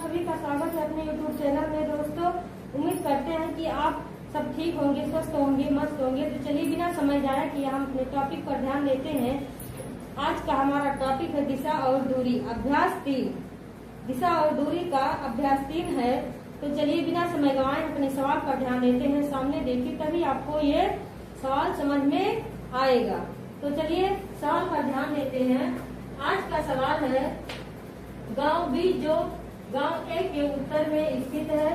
सभी का स्वागत है अपने YouTube चैनल में। दोस्तों, उम्मीद करते हैं कि आप सब ठीक होंगे, स्वस्थ होंगे, मस्त होंगे। तो चलिए बिना समय जाया कि हम अपने टॉपिक पर ध्यान देते हैं। आज का हमारा टॉपिक है दिशा और दूरी, अभ्यास 3। दिशा और दूरी का अभ्यास 3 है। तो चलिए बिना समय गंवाए अपने सवाल पर ध्यान देते हैं। सामने देखिए, तभी आपको ये सवाल समझ में आएगा। तो चलिए सवाल पर ध्यान देते हैं। आज का सवाल है, गांव बी जो गांव ए के उत्तर में स्थित है,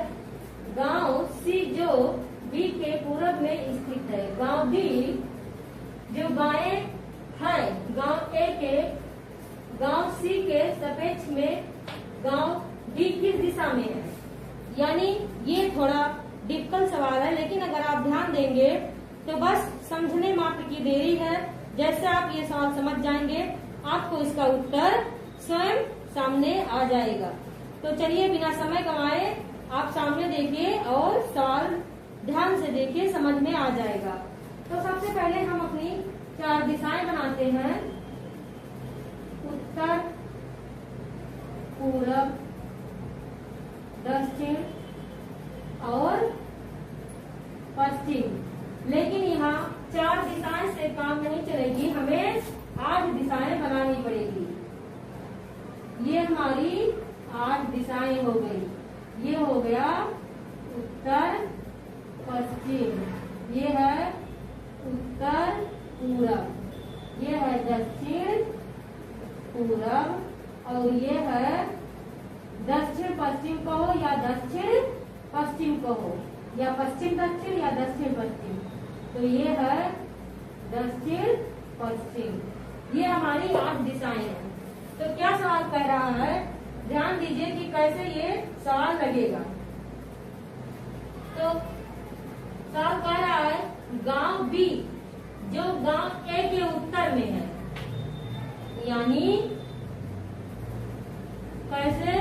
गांव सी जो बी के पूरब में स्थित है। गांव बी जो बाएं है गांव ए के गांव सी के सापेक्ष में गांव बी किस दिशा में है। यानी ये थोड़ा डिफिकल्ट सवाल है, लेकिन अगर आप ध्यान देंगे तो बस समझने मात्र की देरी है। जैसे आप ये सवाल समझ जाएंगे, आपको इसका उत्तर स्वयं सामने आ जाएगा। तो चलिए बिना समय गंवाए आप सामने देखिए और सवाल ध्यान से देखिए, समझ में आ जाएगा। तो सबसे पहले हम अपनी 4 दिशाएं बनाते हैं, उत्तर, पूरब, दक्षिण और पश्चिम। लेकिन यहाँ 4 दिशाएं से काम नहीं चलेगी, हमें 8 दिशाएं बनानी पड़ेगी। ये हमारी 8 दिशाएं हो गई। ये हो गया उत्तर पश्चिम, ये है उत्तर पूरब, ये है दक्षिण पूरब, और ये है दक्षिण पश्चिम कहो या दक्षिण पश्चिम कहो, या पश्चिम दक्षिण या दक्षिण पश्चिम। तो ये है दक्षिण पश्चिम। ये हमारी 8 दिशाएं हैं। तो क्या सवाल कह रहा है, ध्यान दीजिए कि कैसे ये सवाल लगेगा। तो सवाल कह रहा है, गांव बी जो गांव ए के उत्तर में है, यानी कैसे,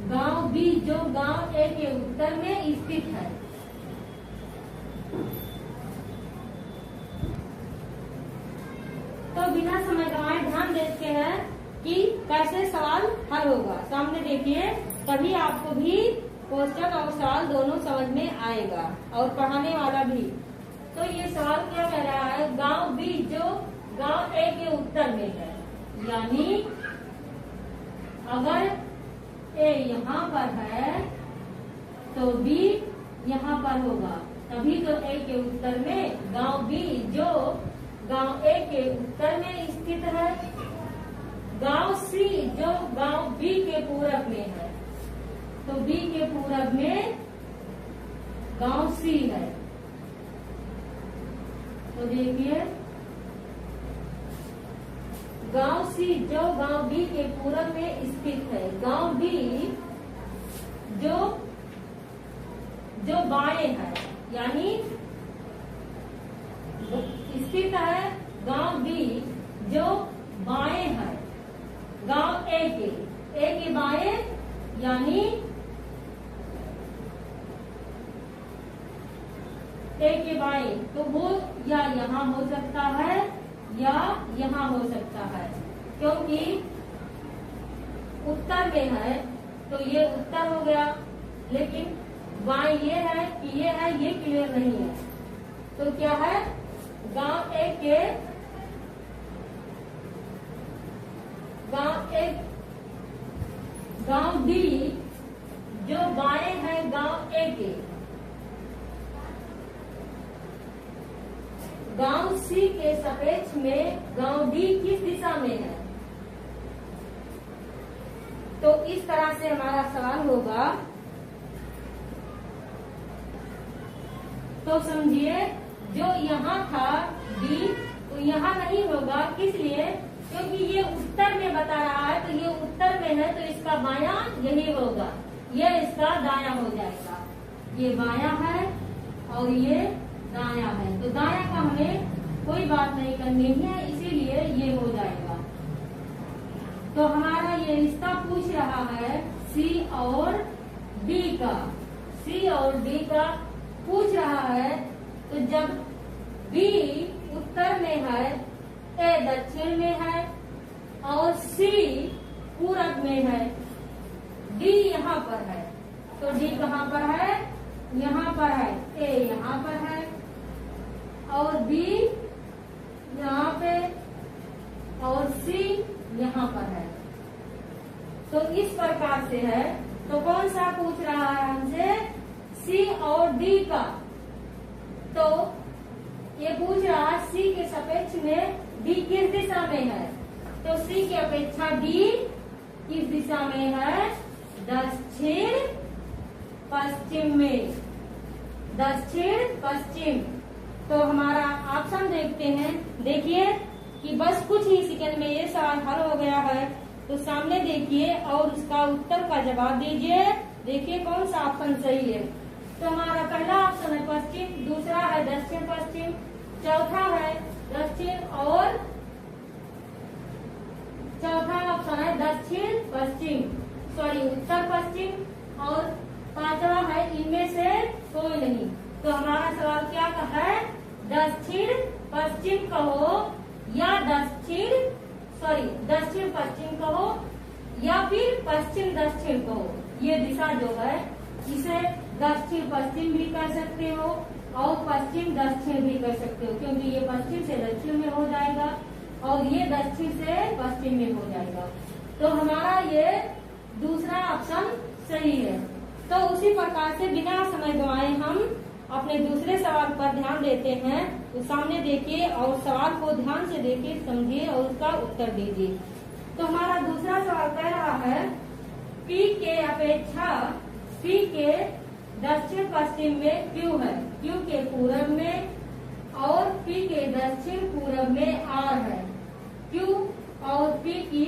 गांव बी जो गांव ए के उत्तर में स्थित है। तो बिना समय गंवाए ध्यान देते हैं कि कैसे सवाल हल होगा। सामने देखिए, तभी आपको भी क्वेश्चन और सवाल दोनों समझ में आएगा और पढ़ाने वाला भी। तो ये सवाल क्या कह रहा है, गांव बी जो गांव ए के उत्तर में है, यानी अगर ए यहाँ पर है तो बी यहाँ पर होगा, तभी तो ए के उत्तर में गांव बी जो गांव ए के उत्तर में स्थित है। गांव सी जो गांव बी के पूरब में है, तो बी के पूरब में गांव सी है। तो देखिए, गांव सी जो गांव बी के पूरब में स्थित है। गांव बी जो बाएं है, यानी स्थित है गांव बी जो बाएं है गांव ए के बाएं, यानी ए के बाएं। तो वो या यहाँ हो सकता है या यहाँ हो सकता है, क्योंकि उत्तर में है तो ये उत्तर हो गया, लेकिन बाएं ये है कि ये है, ये क्लियर नहीं है। तो क्या है, गांव ए के गांव बी जो बाएं है गांव ए के, गांव सी के सापेक्ष में गांव डी किस दिशा में है। तो इस तरह से हमारा सवाल होगा। तो समझिए, जो यहाँ था डी, तो यहाँ नहीं होगा। किस लिए, क्योंकि ये उत्तर में बता रहा है, तो ये उत्तर में है, तो इसका बायां यही होगा, ये इसका दायां हो जाएगा। ये बायां है और ये दायां है, तो दायां का हमें कोई बात नहीं करनी है, इसीलिए ये हो जाएगा। तो हमारा ये रिश्ता पूछ रहा है सी और डी का, सी और डी का पूछ रहा है। तो जब बी उत्तर में है, ए दक्षिण में है और सी पूरब में है, डी पर है, तो डी कहाँ पर है, यहाँ पर है, ए यहाँ पर है और बी यहाँ पे और सी यहाँ पर है। तो इस प्रकार से है। तो कौन सा पूछ रहा है हमसे, सी और डी का। तो ये पूछ रहा है सी के सापेक्ष में डी किस दिशा में है, तो सी की अपेक्षा डी किस दिशा में है, दक्षिण पश्चिम में, दक्षिण पश्चिम। तो हमारा ऑप्शन देखते हैं। देखिए कि बस कुछ ही सेकंड में ये सवाल हल हो गया है। तो सामने देखिए और उसका उत्तर का जवाब दीजिए। देखिए कौन सा ऑप्शन सही है। तो हमारा पहला ऑप्शन है पश्चिम, दूसरा है दक्षिण पश्चिम, चौथा है दक्षिण और चौथा ऑप्शन है दक्षिण पश्चिम, सॉरी उत्तर पश्चिम, और पांचवा है इनमें से कोई नहीं। तो हमारा सवाल क्या है, दक्षिण पश्चिम कहो या दक्षिण पश्चिम कहो या फिर पश्चिम दक्षिण कहो। ये दिशा जो है इसे दक्षिण पश्चिम भी कह सकते हो और पश्चिम दक्षिण भी कह सकते हो, क्योंकि ये पश्चिम से दक्षिण में हो जाएगा और ये दक्षिण से पश्चिम में हो जाएगा। तो हमारा ये दूसरा ऑप्शन सही है। तो उसी प्रकार से बिना समय गंवाए हम अपने दूसरे सवाल पर ध्यान देते हैं। तो सामने देखिए और सवाल को ध्यान से देखिए, समझिए और उसका उत्तर दीजिए। तो हमारा दूसरा सवाल कह रहा है P के अपेक्षा P के दक्षिण पश्चिम में Q है, Q के पूरब में, और P के दक्षिण पूरब में R है। Q और P की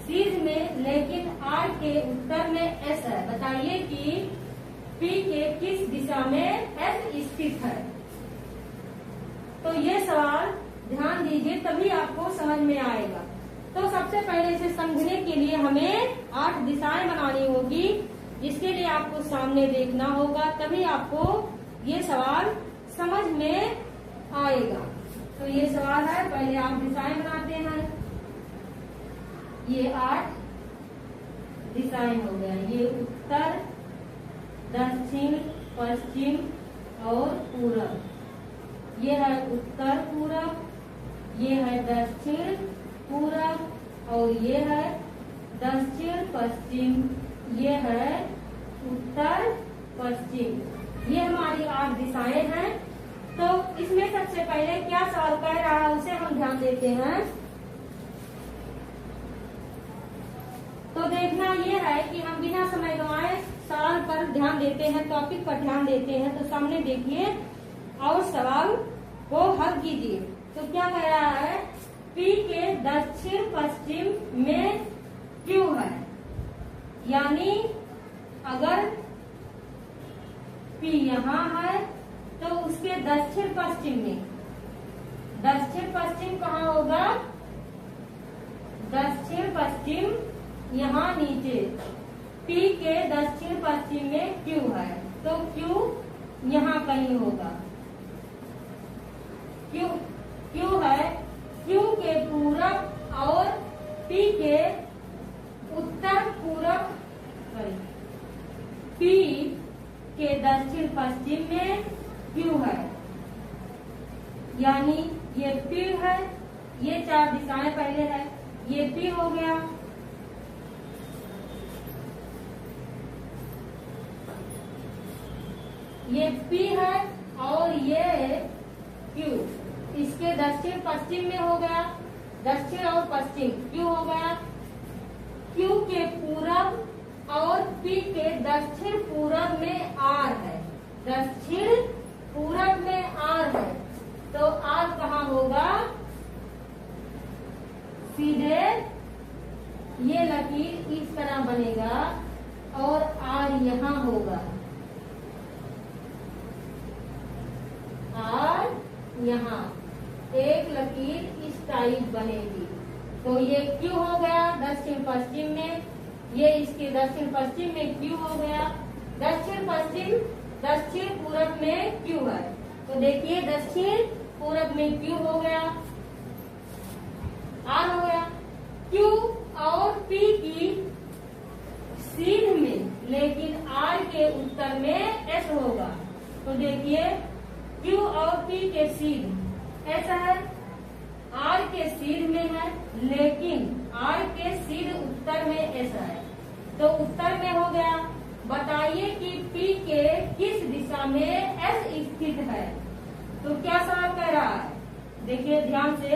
सीध में लेकिन R के उत्तर में S है। बताइए कि P के किस दिशा में S स्थित है। तो ये सवाल ध्यान दीजिए तभी आपको समझ में आएगा। तो सबसे पहले इसे समझने के लिए हमें 8 दिशाएं बनानी होगी, जिसके लिए आपको सामने देखना होगा, तभी आपको ये सवाल समझ में आएगा। तो ये सवाल है, पहले आप दिशाएं बनाते हैं। ये 8 दिशाएं हो गया, ये उत्तर, दक्षिण, पश्चिम और पूरब। ये है उत्तर पूरब, ये है दक्षिण पूरब और ये है दक्षिण पश्चिम, ये है उत्तर पश्चिम। ये हमारी 8 दिशाएं हैं। तो इसमें सबसे पहले क्या सवाल कह रहा है उसे हम ध्यान देते हैं। तो देखना ये है कि हम बिना समय गंवाए सवाल पर ध्यान देते हैं, टॉपिक पर ध्यान देते हैं। तो सामने देखिए और सवाल को हल कीजिए। तो क्या कह रहा है, P के दक्षिण पश्चिम में Q है, यानी अगर P यहाँ है तो उसके दक्षिण पश्चिम में, दक्षिण पश्चिम कहाँ होगा, दक्षिण पश्चिम यहाँ नीचे, P के दक्षिण पश्चिम में Q है, तो Q यहाँ कहीं होगा। Q है, Q के पूरब और P के उत्तर पूरब, P के दक्षिण पश्चिम में Q है, यानी ये P है, ये 4 दिशाएं पहले है, ये P हो गया, ये P है और ये Q इसके दक्षिण पश्चिम में हो गया, दक्षिण और पश्चिम Q हो गया। Q के पूरब और P के दक्षिण पूरब में R है, दक्षिण पूरब में R है, तो R कहाँ होगा, सीधे ये लकीर इस तरह बनेगा और R यहाँ होगा, R यहाँ एक लकीर इस टाइप बनेगी। तो ये Q हो गया दक्षिण पश्चिम में, ये इसके दक्षिण पश्चिम में Q हो गया, दक्षिण पश्चिम दक्षिण पूरब में Q है। तो देखिए दक्षिण पूरब में Q हो गया, R हो गया। Q और P की सीध में लेकिन आर के उत्तर में एस होगा। तो देखिए क्यू और पी के सीध ऐसा है, आर के सीध में है लेकिन आर के सीध उत्तर में ऐसा है। तो उत्तर में हो गया। बताइए कि पी के किस दिशा में एस स्थित है। तो क्या सवाल कह रहा है, देखिए ध्यान से,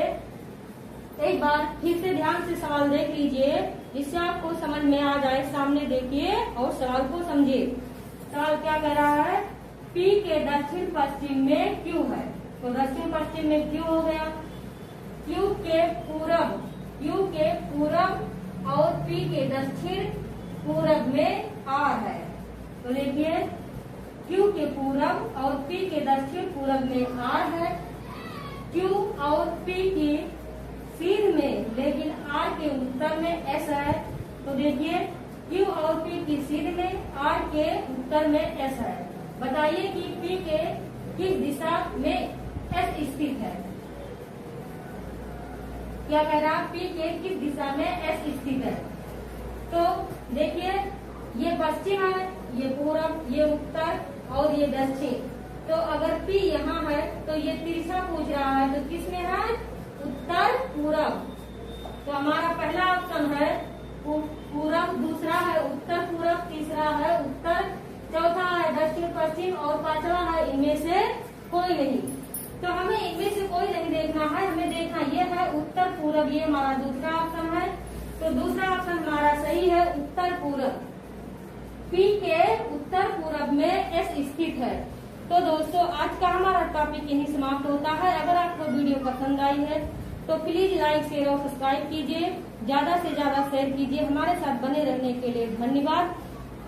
एक बार फिर से ध्यान से सवाल देख लीजिए, जिससे आपको समझ में आ जाए। सामने देखिए और सवाल को समझिए। सवाल क्या कह रहा है, पी के दक्षिण पश्चिम में क्यू है। तो दक्षिण पश्चिम में क्यू हो गया, क्यू के पूरब और पी के दक्षिण पूरब में आर है। तो देखिए क्यू के पूरब और पी के दक्षिण पूरब में आर है, क्यू और पी की सीध में लेकिन आर के उत्तर में एस है। तो देखिए क्यू और पी की सीध में आर के उत्तर में एस है। बताइए कि पी के किस दिशा में एस स्थित है। क्या कह रहा, पी के किस दिशा में एस स्थित है। तो देखिए ये पश्चिम है, ये पूरब, ये उत्तर और ये दक्षिण। तो अगर पी यहाँ है तो ये तिरछा पूछ रहा है, तो किस में है, उत्तर पूरब। तो हमारा पहला ऑप्शन है पूरब, दूसरा है उत्तर पूरब, तीसरा है उत्तर, चौथा है दक्षिण पश्चिम और पांचवा है इनमें से कोई नहीं। तो हमें इनमें से कोई नहीं देखना है, हमें देखना ये है उत्तर पूरब, ये हमारा दूसरा ऑप्शन है। तो दूसरा ऑप्शन हमारा सही है, उत्तर पूरब। पी के उत्तर पूरब में एस स्थित है। तो दोस्तों आज का हमारा टॉपिक यही समाप्त होता है। अगर आपको वीडियो पसंद आई है तो प्लीज लाइक शेयर और सब्सक्राइब कीजिए, ज्यादा से ज्यादा शेयर कीजिए। हमारे साथ बने रहने के लिए धन्यवाद।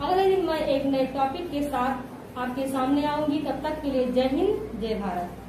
अगले दिन मैं एक नए टॉपिक के साथ आपके सामने आऊंगी। तब तक के लिए जय हिंद, जय भारत।